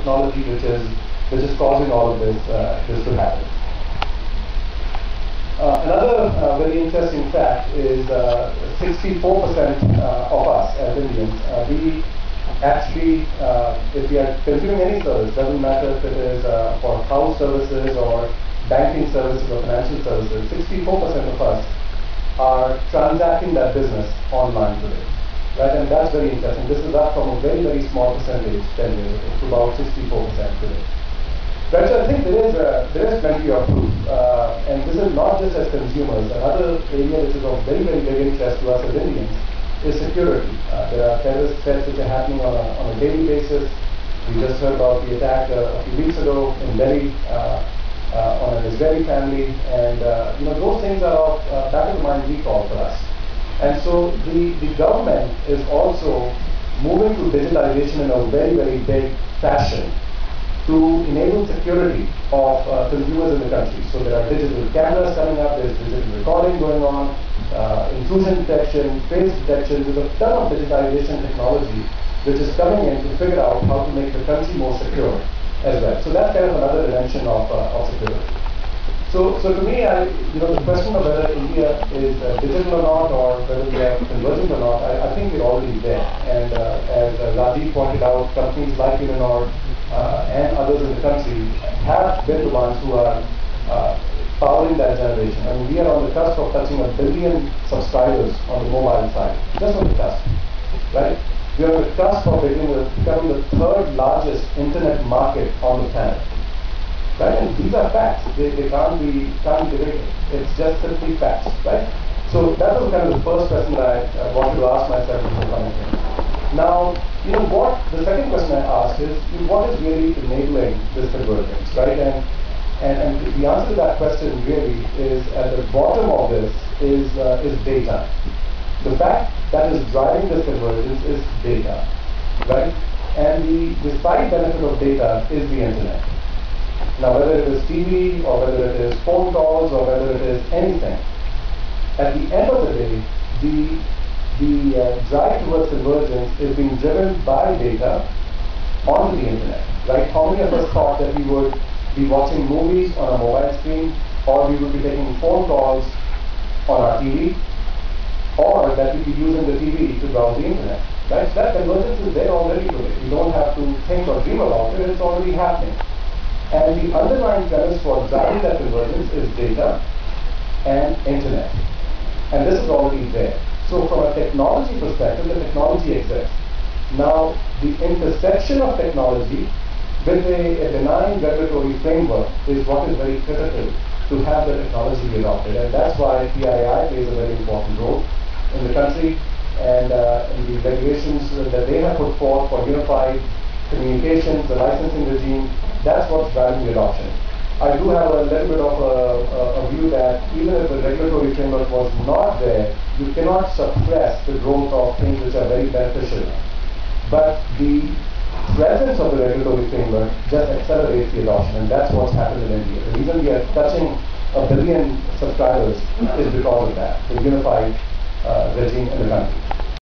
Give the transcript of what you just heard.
technology which is causing all of this to happen. Another very interesting fact is 64% of us as Indians, we actually, if we are consuming any service, doesn't matter if it is for house services or banking services or financial services, 64% of us are transacting that business online today. Right? And that's very interesting. This is up from a very, very small percentage 10 years ago to about 64% today. Right, so I think there is plenty of proof, and this is not just as consumers. Another area which is of very, very big interest to us as Indians is security. There are terrorist threats which are happening on a daily basis. We just heard about the attack a few weeks ago in Delhi on an Israeli family, and those things are of back of the mind recall for us. And so the government is also moving to digitalization in a very, very big fashion to enable security of consumers in the country. So there are digital cameras coming up, there's digital recording going on, intrusion detection, face detection. There's a ton of digitalization technology which is coming in to figure out how to make the country more secure as well. So that's kind of another dimension of security. So to me, the question of whether India is digital or not, or whether we are convergent or not, I think we're already there. And as Rajiv pointed out, companies like Uninor and others in the country have been the ones who are powering that generation. I mean, we are on the cusp of touching 1 billion subscribers on the mobile side, just on the cusp, right? We are on the cusp of becoming the third largest internet market on the planet. Right? And these are facts. They can't be debated. It's just simply facts, right? So that was kind of the first question that I wanted to ask myself before coming here. Now, what the second question I asked is, what is really enabling this convergence, right? And the answer to that question really is, at the bottom of this is data. The fact that is driving this convergence is data, right? And the side benefit of data is the internet. Now, whether it is TV, or whether it is phone calls, or whether it is anything, at the end of the day, the drive towards convergence is being driven by data onto the internet, right? How many of us thought that we would be watching movies on a mobile screen, or we would be taking phone calls on our TV, or that we'd be using the TV to browse the internet, right? That convergence is there already today. You don't have to think or dream about it, it's already happening. And the underlying premise for driving that convergence is data and internet. And this is already there. So from a technology perspective, the technology exists. Now, the intersection of technology with a benign regulatory framework is what is very critical to have the technology be adopted. And that's why PII plays a very important role in the country, and the regulations that they have put forth for unified communications, the licensing regime, that's what's driving the adoption. I do have a little bit of a view that even if the regulatory framework was not there, you cannot suppress the growth of things which are very beneficial. But the presence of the regulatory framework just accelerates the adoption, and that's what's happened in India. The reason we are touching 1 billion subscribers is because of that, the unified regime in the country.